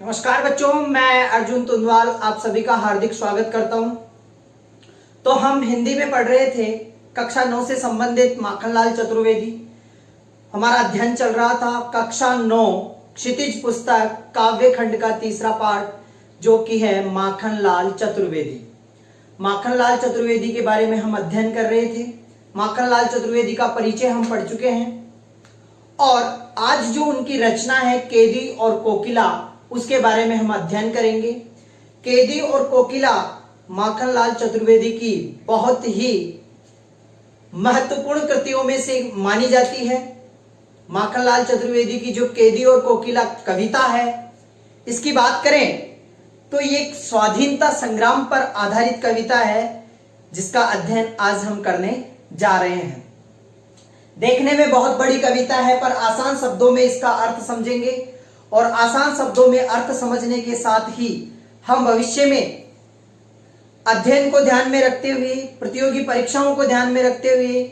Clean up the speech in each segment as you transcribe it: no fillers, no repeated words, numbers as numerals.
नमस्कार बच्चों, मैं अर्जुन तुंदवाल आप सभी का हार्दिक स्वागत करता हूं। तो हम हिंदी में पढ़ रहे थे कक्षा 9 से संबंधित माखनलाल चतुर्वेदी। हमारा अध्ययन चल रहा था कक्षा 9 क्षितिज पुस्तक काव्य खंड का तीसरा पाठ जो कि है माखनलाल चतुर्वेदी। माखनलाल चतुर्वेदी के बारे में हम अध्ययन कर रहे थे। माखनलाल चतुर्वेदी का परिचय हम पढ़ चुके हैं और आज जो उनकी रचना है केदी और कोकिला उसके बारे में हम अध्ययन करेंगे। केदी और कोकिला माखनलाल चतुर्वेदी की बहुत ही महत्वपूर्ण कृतियों में से मानी जाती है। माखनलाल चतुर्वेदी की जो केदी और कोकिला कविता है, इसकी बात करें तो ये एक स्वाधीनता संग्राम पर आधारित कविता है जिसका अध्ययन आज हम करने जा रहे हैं। देखने में बहुत बड़ी कविता है पर आसान शब्दों में इसका अर्थ समझेंगे और आसान शब्दों में अर्थ समझने के साथ ही हम भविष्य में अध्ययन को ध्यान में रखते हुए, प्रतियोगी परीक्षाओं को ध्यान में रखते हुए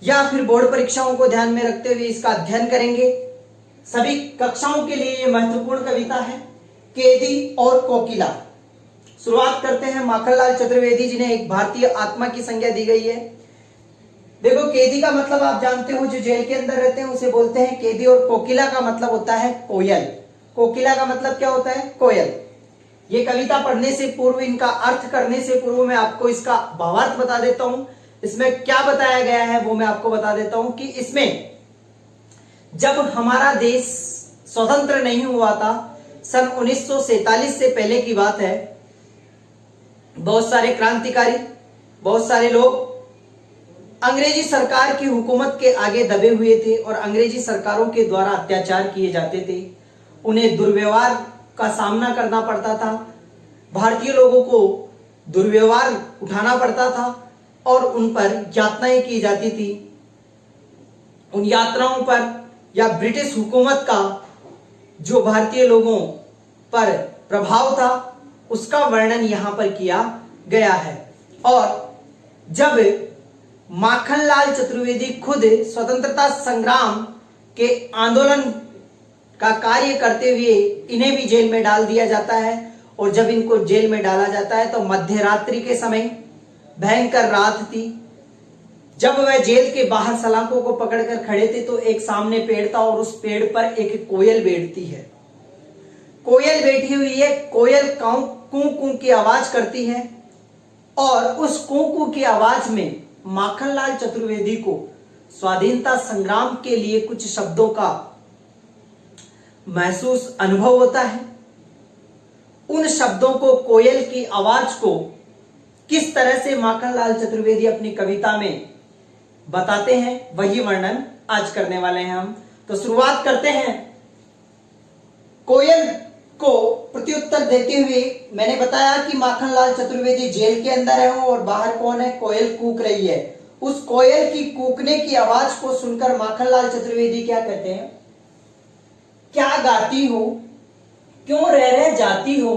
या फिर बोर्ड परीक्षाओं को ध्यान में रखते हुए इसका अध्ययन करेंगे। सभी कक्षाओं के लिए यह महत्वपूर्ण कविता है केदी और कोकिला। शुरुआत करते हैं माखनलाल चतुर्वेदी जिन्हें एक भारतीय आत्मा की संज्ञा दी गई है। देखो, केदी का मतलब आप जानते हो, जो जेल के अंदर रहते हैं उसे बोलते हैं केदी, और कोकिला का मतलब होता है कोयल। कोकिला का मतलब क्या होता है? कोयल। ये कविता पढ़ने से पूर्व, इनका अर्थ करने से पूर्व मैं आपको इसका भावार्थ बता देता हूं। इसमें क्या बताया गया है वो मैं आपको बता देता हूं कि इसमें जब हमारा देश स्वतंत्र नहीं हुआ था, सन 1947 से पहले की बात है, बहुत सारे क्रांतिकारी, बहुत सारे लोग अंग्रेजी सरकार की हुकूमत के आगे दबे हुए थे और अंग्रेजी सरकारों के द्वारा अत्याचार किए जाते थे। उन्हें दुर्व्यवहार का सामना करना पड़ता था। भारतीय लोगों को दुर्व्यवहार उठाना पड़ता था और उन पर यातनाएं की जाती थी। उन यातनाओं पर या ब्रिटिश हुकूमत का जो भारतीय लोगों पर प्रभाव था उसका वर्णन यहां पर किया गया है। और जब माखनलाल चतुर्वेदी खुद स्वतंत्रता संग्राम के आंदोलन का कार्य करते हुए इन्हें भी जेल में डाल दिया जाता है, और जब इनको जेल में डाला जाता है तो मध्य रात्रि के समय भयंकर रात थी। जब वह जेल के बाहर सलाखों को पकड़कर खड़े थे तो एक सामने पेड़ था और उस पेड़ पर एक कोयल बैठती है। कोयल बैठी हुई है। कोयल काऊ कू कू की आवाज करती है और उस कू कू की आवाज में माखनलाल चतुर्वेदी को स्वाधीनता संग्राम के लिए कुछ शब्दों का महसूस अनुभव होता है। उन शब्दों को, कोयल की आवाज को किस तरह से माखनलाल चतुर्वेदी अपनी कविता में बताते हैं वही वर्णन आज करने वाले हैं हम। तो शुरुआत करते हैं। कोयल को प्रत्युत्तर देते हुए मैंने बताया कि माखनलाल चतुर्वेदी जेल के अंदर है और बाहर कौन है? कोयल कूक रही है। उस कोयल की कूकने की आवाज को सुनकर माखनलाल चतुर्वेदी क्या कहते हैं? क्या गाती हो, क्यों रह जाती हो,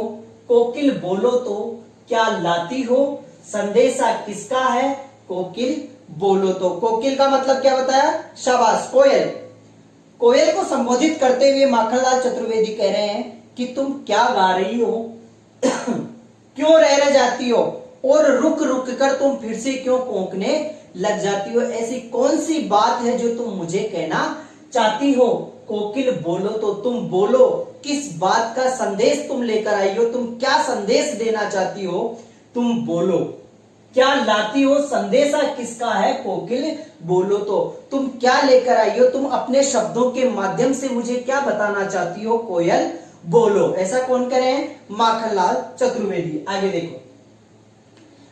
कोकिल बोलो तो क्या लाती हो, संदेशा किसका है, कोकिल बोलो तो। कोकिल का मतलब क्या बताया? शाबाश, कोयल। कोयल को संबोधित करते हुए माखनलाल चतुर्वेदी कह रहे हैं कि तुम क्या गा रही हो, क्यों रह जाती हो, और रुक रुक कर तुम फिर से क्यों कोंकने लग जाती हो। ऐसी कौन सी बात है जो तुम मुझे कहना चाहती हो? कोकिल बोलो तो, तुम बोलो, किस बात का संदेश तुम लेकर आई हो, तुम क्या संदेश देना चाहती हो, तुम बोलो। क्या लाती हो, संदेशा किसका है, कोकिल बोलो तो। तुम क्या लेकर आई हो, तुम अपने शब्दों के माध्यम से मुझे क्या बताना चाहती हो, कोयल बोलो। ऐसा कौन कह रहे हैं? माखनलाल चतुर्वेदी। आगे देखो,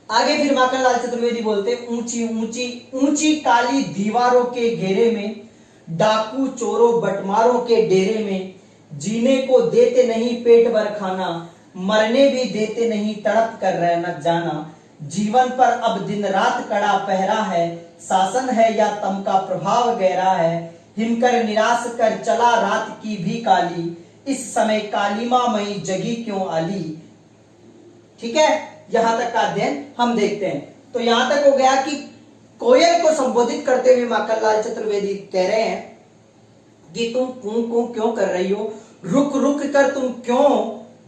आगे फिर माखनलाल चतुर्वेदी बोलते, ऊंची ऊंची ऊंची काली दीवारों के घेरे में, डाकू चोरों बटमारों के डेरे में, जीने को देते नहीं पेट भर खाना, मरने भी देते नहीं तड़प कर रहना जाना, जीवन पर अब दिन रात कड़ा पहरा है, शासन है या तम का प्रभाव गहरा है, हिमकर निराश कर चला रात की भी काली, इस समय कालीमा मई जगी क्यों आली। ठीक है, यहां तक का अध्ययन हम देखते हैं। तो यहां तक हो गया कि कोयल को संबोधित करते हुए माखनलाल चतुर्वेदी कह रहे हैं कि तुम कू कू क्यों कर रही हो, रुक रुक कर तुम क्यों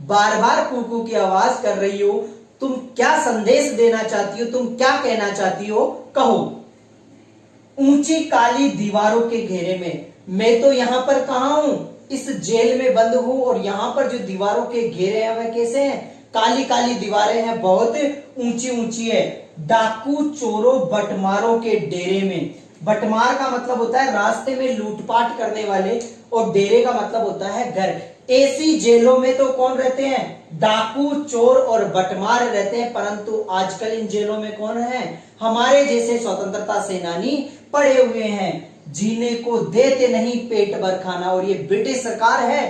बार बार कूकू की आवाज कर रही हो? तुम क्या संदेश देना चाहती हो? तुम क्या कहना चाहती हो? कहो। ऊंची काली दीवारों के घेरे में, मैं तो यहां पर कहां हूं? इस जेल में बंद हूं, और यहां पर जो दीवारों के घेरे हैं वह कैसे हैं? काली काली दीवारें हैं, बहुत ऊंची ऊंची है। डाकू चोरों बटमारों के डेरे में, बटमार का मतलब होता है रास्ते में लूटपाट करने वाले, और डेरे का मतलब होता है घर। ऐसी जेलों में तो कौन रहते हैं? डाकू चोर और बटमार रहते हैं, परंतु आजकल इन जेलों में कौन है? हमारे जैसे स्वतंत्रता सेनानी पड़े हुए हैं। जीने को देते नहीं पेट भर खाना। और ये ब्रिटिश सरकार है,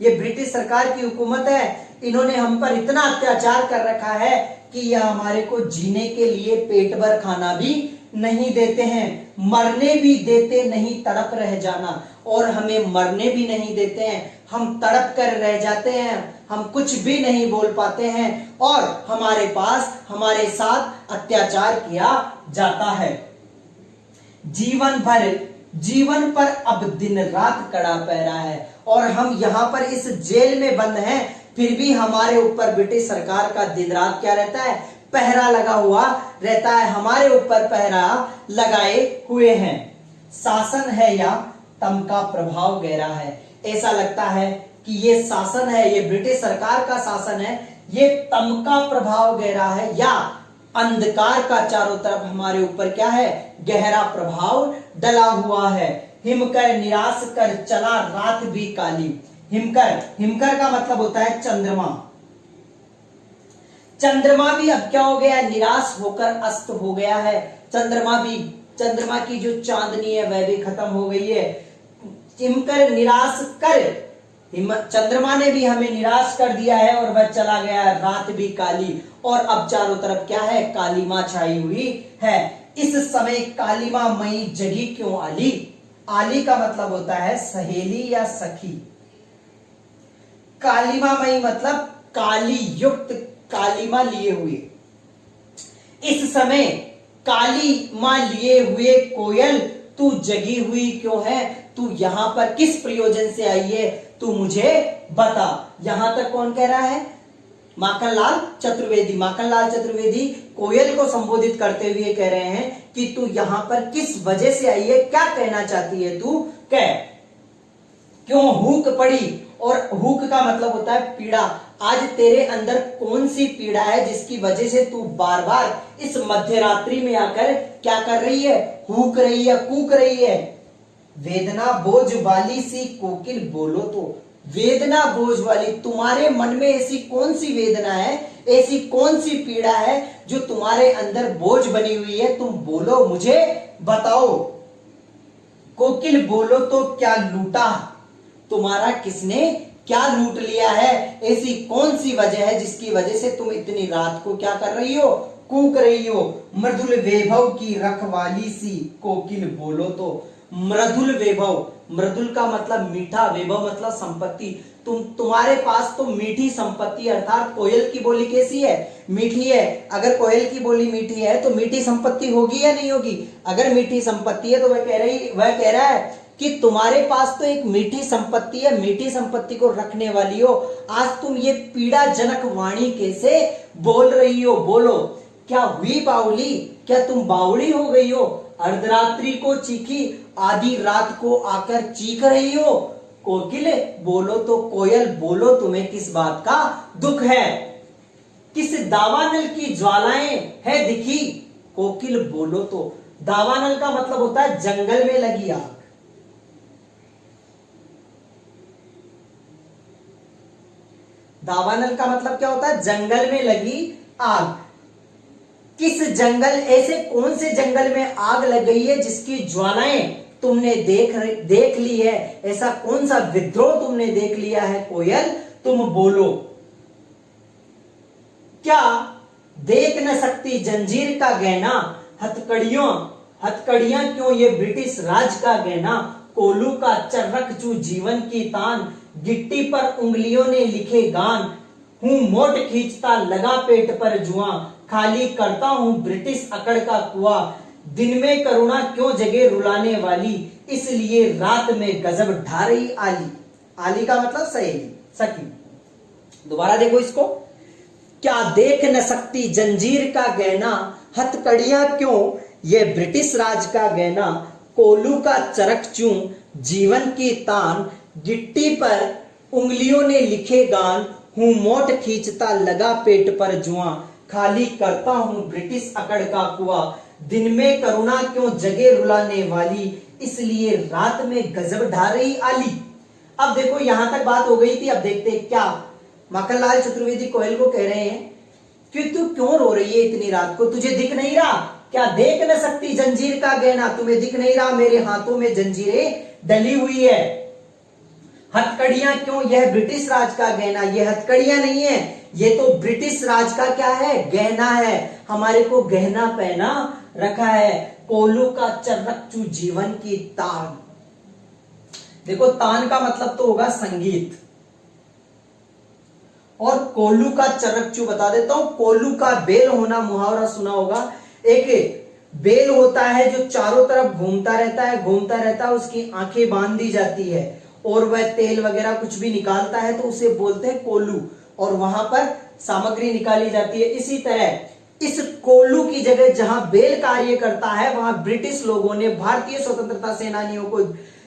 ये ब्रिटिश सरकार की हुकूमत है। इन्होंने हम पर इतना अत्याचार कर रखा है कि यह हमारे को जीने के लिए पेट भर खाना भी नहीं देते हैं, मरने भी देते नहीं, तड़प रह जाना। और हमें मरने भी नहीं देते हैं, हम तड़प कर रह जाते हैं, हम कुछ भी नहीं बोल पाते हैं, और हमारे पास हमारे साथ अत्याचार किया जाता है। जीवन पर अब दिन रात कड़ा पहरा है, और हम यहाँ पर इस जेल में बंद हैं, फिर भी हमारे ऊपर ब्रिटिश सरकार का दिन रात क्या रहता है? पहरा लगा हुआ रहता है, हमारे ऊपर पहरा लगाए हुए हैं। शासन है या तम का प्रभाव गहरा है? ऐसा लगता है कि ये शासन है, ये ब्रिटिश सरकार का शासन है, ये तम का प्रभाव गहरा है, या अंधकार का चारों तरफ हमारे ऊपर क्या है? गहरा प्रभाव डला हुआ है। हिमकर निराश कर चला रात भी काली। हिमकर का मतलब होता है चंद्रमा। चंद्रमा भी अब क्या हो गया? निराश होकर अस्त हो गया है। चंद्रमा की जो चांदनी है वह भी खत्म हो गई है। हिमकर निराश कर, चंद्रमा ने भी हमें निराश कर दिया है, और वह चला गया है। रात भी काली, और अब चारों तरफ क्या है? कालीमा छाई हुई है। इस समय कालीमा मई जगी क्यों आली? आली का मतलब होता है सहेली या सखी। कालीमा मई मतलब काली युक्त, कालीमा लिए हुए। इस समय कालीमा लिए हुए कोयल तू जगी हुई क्यों है? तू यहां पर किस प्रयोजन से आई है? तू मुझे बता। यहां तक कौन कह रहा है? माखनलाल चतुर्वेदी। माखनलाल चतुर्वेदी कोयल को संबोधित करते हुए कह रहे हैं कि तू यहां पर किस वजह से आई है, क्या कहना चाहती है तू? कह। क्यों हुक पड़ी? और हुक का मतलब होता है पीड़ा। आज तेरे अंदर कौन सी पीड़ा है जिसकी वजह से तू बार बार इस मध्यरात्रि में आकर क्या कर रही है? हुक रही है, कूक रही है। वेदना बोझ वाली सी कोकिल बोलो तो। वेदना बोझ वाली, तुम्हारे मन में ऐसी कौन सी वेदना है, ऐसी कौन सी पीड़ा है जो तुम्हारे अंदर बोझ बनी हुई है? तुम बोलो, मुझे बताओ। कोकिल बोलो तो क्या लूटा तुम्हारा किसने, क्या लूट लिया है? ऐसी कौन सी वजह है जिसकी वजह से तुम इतनी रात को क्या कर रही हो? कूक रही हो। मृदुल वैभव की रखवाली सी कोकिल बोलो तो। मृदुल वैभव, मृदुल का मतलब मीठा, वैभव मतलब संपत्ति। तुम्हारे पास तो मीठी संपत्ति, अर्थात कोयल की बोली कैसी है? मीठी है। अगर कोयल की बोली मीठी है तो मीठी संपत्ति होगी या नहीं होगी? अगर मीठी संपत्ति है तो वह कह रहा है कि तुम्हारे पास तो एक मीठी संपत्ति है, मीठी संपत्ति को रखने वाली हो, आज तुम ये पीड़ाजनक वाणी कैसे बोल रही हो? बोलो। क्या हुई बाउली? क्या तुम बाउली हो गई हो? अर्धरात्रि को चीखी, आधी रात को आकर चीख रही हो। कोकिल बोलो तो, कोयल बोलो, तुम्हें किस बात का दुख है? किस दावानल की ज्वालाएं है दिखी? कोकिल बोलो तो। दावानल का मतलब होता है जंगल में लगी आग। दावानल का मतलब क्या होता है? जंगल में लगी आग। किस जंगल, ऐसे कौन से जंगल में आग लग गई है जिसकी ज्वालाएं तुमने देख ली है? ऐसा कौन सा विद्रोह तुमने देख लिया है? कोयल तुम बोलो। क्या देख न सकती जंजीर का गहना? हथकड़ियां क्यों ये ब्रिटिश राज का गहना? कोलू का चर्रक चू जीवन की तान, गिट्टी पर उंगलियों ने लिखे गान। हूं मोट खींचता लगा पेट पर जुआ, खाली करता हूं ब्रिटिश अकड़ का कुआ। दिन में करुणा क्यों जगे रुलाने वाली, इसलिए रात में गजब ढा रही आली। आली का मतलब सहेली, सखी। दोबारा देखो इसको, क्या देख न सकती जंजीर का गहना, हथकड़ियां क्यों ये ब्रिटिश राज का गहना, कोलू का चरक चूं जीवन की तान, गिट्टी पर उंगलियों ने लिखे गान, हूं मोट खींचता लगा पेट पर जुआ, खाली करता हूं ब्रिटिश अकड़ का कुआ, दिन में करुणा क्यों जगे रुलाने वाली, इसलिए रात में गजब ढा रही आली। अब देखो यहां तक बात हो गई थी। अब देखते हैं क्या माखनलाल चतुर्वेदी कोयल को कह रहे हैं कि तू क्यों रो रही है इतनी रात को, तुझे दिख नहीं रहा क्या, देख न सकती जंजीर का गहना, तुम्हें दिख नहीं रहा मेरे हाथों में जंजीरें डली हुई है, हथकड़ियां क्यों, यह ब्रिटिश राज का गहना, ये हथकड़ियां नहीं है, ये तो ब्रिटिश राज का क्या है, गहना है, हमारे को गहना पहना रखा है, कोलू का चरकचू जीवन की तान। देखो तान का मतलब तो होगा संगीत, और कोल्लू का चरकचू बता देता हूं, कोल्लू का बेल होना मुहावरा सुना होगा। एक बेल होता है जो चारों तरफ घूमता रहता है, घूमता रहता है, उसकी आंखें बांध दी जाती है और वह तेल वगैरह कुछ भी निकालता है तो उसे बोलते हैं कोल्लू, और वहां पर सामग्री निकाली जाती है। इसी तरह इस कोल्लू की जगह जहां बेल कार्य करता है वहां ब्रिटिश लोगों ने भारतीय स्वतंत्रता सेनानियों को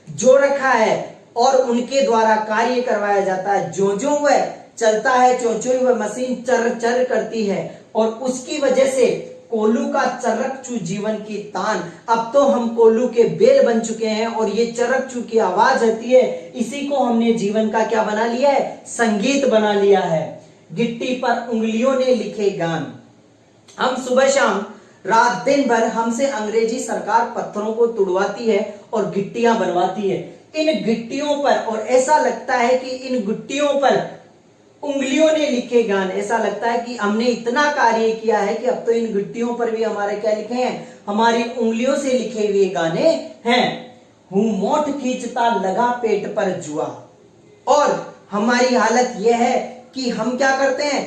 जो रखा है और उनके द्वारा कार्य करवाया जाता है। जो जो वह चलता है, जो जो वह मशीन चर चर करती है, और उसकी वजह से कोल्लू का चरकचू जीवन की तान। अब तो हम कोल्लू के बेल बन चुके हैं और ये चरकचू की आवाज आती है, इसी को हमने जीवन का क्या बना लिया है, संगीत बना लिया है। गिट्टी पर उंगलियों ने लिखे गान, हम सुबह शाम रात दिन भर हमसे अंग्रेजी सरकार पत्थरों को तुड़वाती है और गिट्टियां बनवाती है। इन गिट्टियों पर, और ऐसा लगता है कि इन गिट्टियों पर उंगलियों ने लिखे गान, ऐसा लगता है कि हमने इतना कार्य किया है कि अब तो इन गिट्टियों पर भी हमारे क्या लिखे हैं, हमारी उंगलियों से लिखे हुए गाने हैं। हूं मोट खींचता लगा पेट पर जुआ, और हमारी हालत यह है कि हम क्या करते हैं,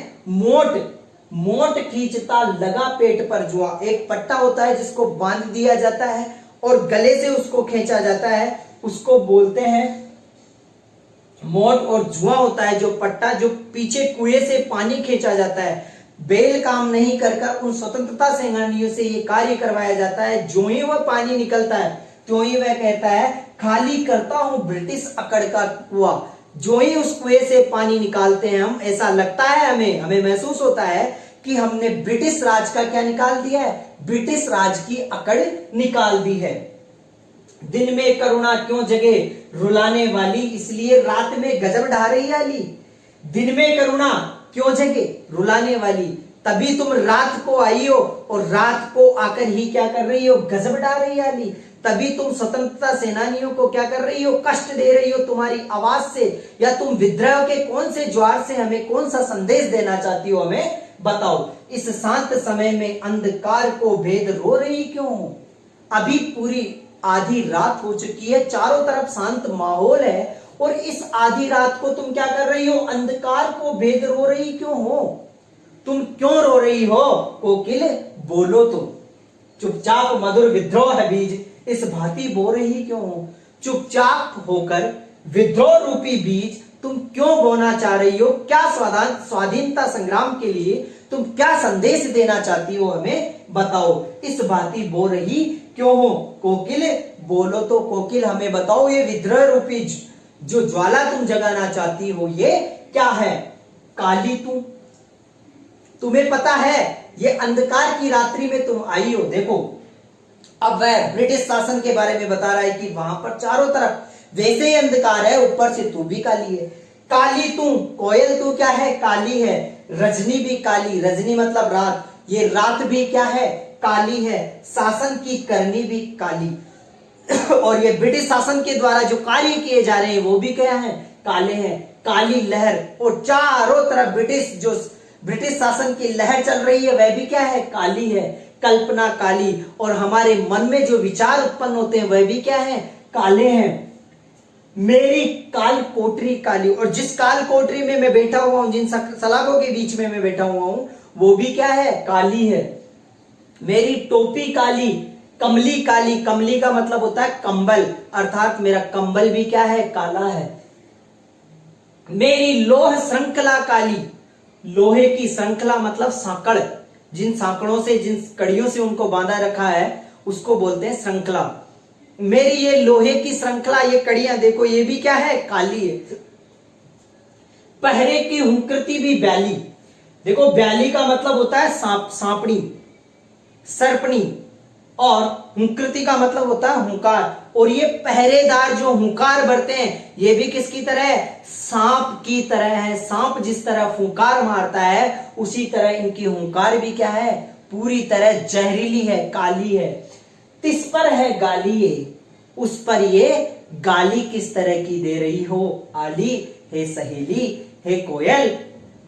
मोट खींचता लगा पेट पर जुआ। एक पट्टा होता है जिसको बांध दिया जाता है और गले से उसको खींचा जाता है, उसको बोलते हैं मोट, और जुआ होता है जो पट्टा जो पीछे कुएं से पानी खींचा जाता है। बेल काम नहीं कर उन स्वतंत्रता सेनानियों से ये कार्य करवाया जाता है। जो ही वह पानी निकलता है त्यों ही वह कहता है खाली करता हूं ब्रिटिश अकड़ का कुआं। जो ही उस कुएं से पानी निकालते हैं हम, ऐसा लगता है हमें महसूस होता है कि हमने ब्रिटिश राज का क्या निकाल दिया है, ब्रिटिश राज की अकड़ निकाल दी है। दिन में करुणा क्यों जगे रुलाने वाली, इसलिए रात में गजब ढा रही आली। दिन में करुणा क्यों जगे रुलाने वाली, तभी तुम रात को आई हो और रात को आकर ही क्या कर रही हो, गजब ढा रही आली। तभी तुम स्वतंत्रता सेनानियों को क्या कर रही हो, कष्ट दे रही हो तुम्हारी आवाज से, या तुम विद्रोह के कौन से ज्वार से हमें कौन सा संदेश देना चाहती हो, हमें बताओ। इस शांत समय में अंधकार को भेद रो रही क्यों हो, अभी पूरी आधी रात हो चुकी है, चारों तरफ शांत माहौल है, और इस आधी रात को तुम क्या कर रही हो, अंधकार को भेद रो रही क्यों हो, तुम क्यों रो रही हो कोकिल बोलो तो, चुपचाप मधुर विद्रोह है बीज इस भांति बो रही क्यों हो, चुपचाप होकर विद्रोह रूपी बीज तुम क्यों बोना चाह रही हो, क्या स्वाधीनता संग्राम के लिए तुम क्या संदेश देना चाहती हो, हमें बताओ। इस भांति बो रही क्यों हो कोकिल बोलो तो, कोकिल हमें बताओ ये विद्रोह रूपी जो ज्वाला तुम जगाना चाहती हो ये क्या है, काली तुम्हें पता है ये अंधकार की रात्रि में तुम आई हो। देखो अब वह ब्रिटिश शासन के बारे में बता रहा है कि वहां पर चारों तरफ वैसे ही अंधकार है, ऊपर से तू भी काली है। काली तू, कोयल तू क्या है, काली है। रजनी भी काली, रजनी मतलब रात, ये रात भी क्या है, काली है। शासन की करनी भी काली और ये ब्रिटिश शासन के द्वारा जो कार्य किए जा रहे हैं वो भी क्या है, काले हैं। काली लहर, और चारों तरफ ब्रिटिश शासन की लहर चल रही है, वह भी क्या है, काली है। कल्पना काली, और हमारे मन में जो विचार उत्पन्न होते हैं वह भी क्या है, काले हैं। मेरी काल कोठरी काली, और जिस काल कोठरी में मैं बैठा हुआ हूं, जिन सलाखों के बीच में मैं बैठा हुआ हूं वो भी क्या है, काली है। मेरी टोपी काली, कमली काली, कमली का मतलब होता है कंबल, अर्थात मेरा कंबल भी क्या है, काला है। मेरी लोह श्रृंखला काली, लोहे की श्रृंखला मतलब सांकड़, जिन सांकड़ों से, जिन कड़ियों से उनको बांधा रखा है उसको बोलते हैं श्रृंखला। मेरी ये लोहे की श्रृंखला, ये कड़ियां देखो, ये भी क्या है, काली है। पहरे की हुंकृति भी बैली, देखो बैली का मतलब होता है सांप, सांपनी, सर्पनी, और हुंकृति का मतलब होता है हुंकार। और ये पहरेदार जो हुंकार भरते हैं ये भी किसकी तरह है, सांप की तरह है। सांप जिस तरह फुंकार मारता है उसी तरह इनकी हुंकार भी क्या है, पूरी तरह जहरीली है, काली है। तिस पर है गाली ये, उस पर ये गाली किस तरह की दे रही हो आली, हे सहेली, हे कोयल,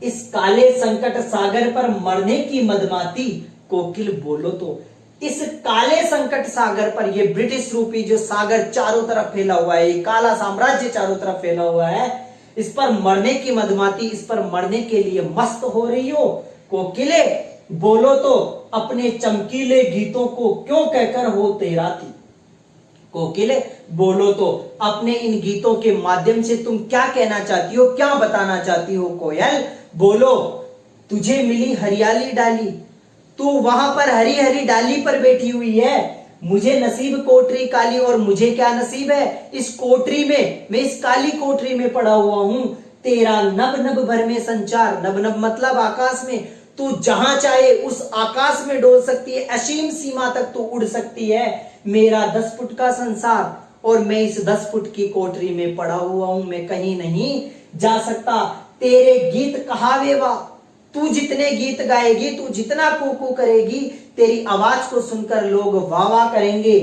इस काले संकट सागर पर मरने की मदमाती कोकिल बोलो तो। इस काले संकट सागर पर, ये ब्रिटिश रूपी जो सागर चारों तरफ फैला हुआ है, ये काला साम्राज्य चारों तरफ फैला हुआ है, इस पर मरने की मदमाती, इस पर मरने के लिए मस्त हो रही हो कोकिले, बोलो तो अपने चमकीले गीतों को क्यों कहकर हो तेराती। कोकिले बोलो तो अपने इन गीतों के माध्यम से तुम क्या कहना चाहती हो, क्या बताना चाहती हो। कोयल बोलो, तुझे मिली हरियाली डाली, तू वहां पर हरी हरी डाली पर बैठी हुई है, मुझे नसीब कोठरी काली, और मुझे क्या नसीब है, इस कोठरी में, मैं इस काली कोठरी में पड़ा हुआ हूं। तेरा नभ नभ भर में संचार, नभ नभ मतलब आकाश में, तू जहां चाहे उस आकाश में डोल सकती है, असीम सीमा तक तू उड़ सकती है। मेरा 10 फुट का संसार, और मैं इस 10 फुट की कोठरी में पड़ा हुआ हूं, मैं कहीं नहीं जा सकता। तेरे गीत कहावे वा, तू जितने गीत गाएगी, तू जितना कूकू करेगी, तेरी आवाज को सुनकर लोग वाह वाह करेंगे।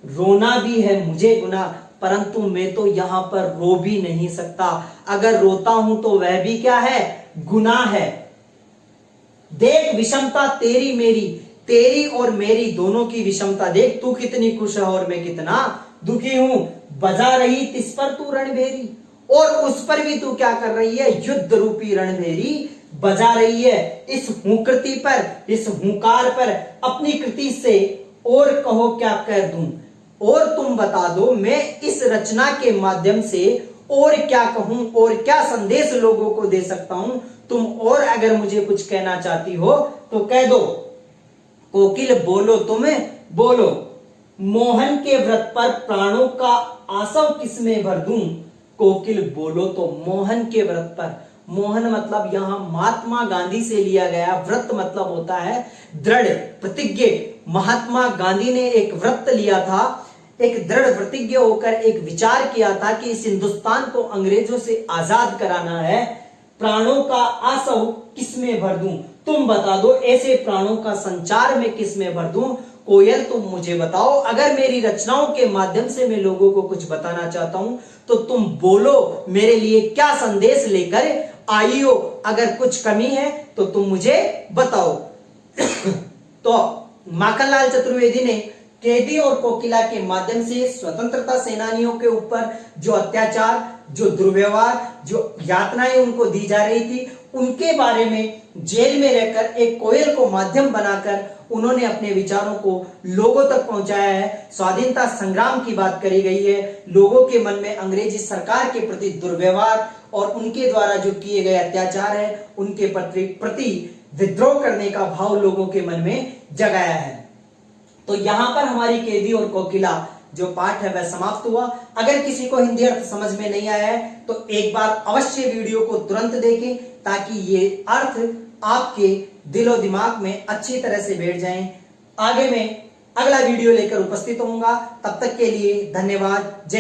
रोना भी है मुझे गुनाह, परंतु मैं तो यहां पर रो भी नहीं सकता। अगर रोता हूं तो वह भी क्या है, गुनाह है। देख विषमता तेरी मेरी, तेरी और मेरी दोनों की विषमता देख, तू कितनी खुश है और मैं कितना दुखी हूं। बजा रही तिस पर तू रणभेरी, और उस पर भी तू क्या कर रही है, युद्ध रूपी रणभेरी बजा रही है। इस हुंकृति पर, इस हुंकार पर अपनी कृति से और कहो क्या कर दूं, और तुम बता दो मैं इस रचना के माध्यम से और क्या कहूं, और क्या संदेश लोगों को दे सकता हूं। तुम और अगर मुझे कुछ कहना चाहती हो तो कह दो। कोकिल बोलो, तुम्हें बोलो, मोहन के व्रत पर प्राणों का आसव किसमें भर दूं। कोकिल बोलो तो मोहन के व्रत पर, मोहन मतलब यहां महात्मा गांधी से लिया गया, व्रत मतलब होता है दृढ़ प्रतिज्ञ। महात्मा गांधी ने एक व्रत लिया था, एक दृढ़ प्रतिज्ञ होकर एक विचार किया था कि इस हिंदुस्तान को अंग्रेजों से आजाद कराना है। प्राणों का आसव किसमें भर दूं, तुम बता दो, ऐसे प्राणों का संचार में किसमें भर दूं। कोयल तुम मुझे बताओ, अगर मेरी रचनाओं के माध्यम से मैं लोगों को कुछ बताना चाहता हूं तो तुम बोलो मेरे लिए क्या संदेश लेकर आई हो। अगर कुछ कमी है तो तुम मुझे बताओ। तो माखनलाल चतुर्वेदी ने कैदी और कोकिला के माध्यम से स्वतंत्रता सेनानियों के ऊपर जो अत्याचार, जो दुर्व्यवहार, जो यातनाएं उनको दी जा रही थी, उनके बारे में जेल में रहकर एक कोयल को माध्यम बनाकर उन्होंने अपने विचारों को लोगों तक पहुंचाया है। स्वाधीनता संग्राम की बात करी गई है, लोगों के मन में अंग्रेजी सरकार के प्रति दुर्व्यवहार और उनके द्वारा जो किए गए अत्याचार है उनके प्रति विद्रोह करने का भाव लोगों के मन में जगाया है। तो यहां पर हमारी कैदी और कोकिला जो पाठ है वह समाप्त हुआ। अगर किसी को हिंदी अर्थ समझ में नहीं आया है तो एक बार अवश्य वीडियो को तुरंत देखें ताकि ये अर्थ आपके दिलो दिमाग में अच्छी तरह से बैठ जाएं। आगे मैं अगला वीडियो लेकर उपस्थित होऊंगा, तब तक के लिए धन्यवाद। जय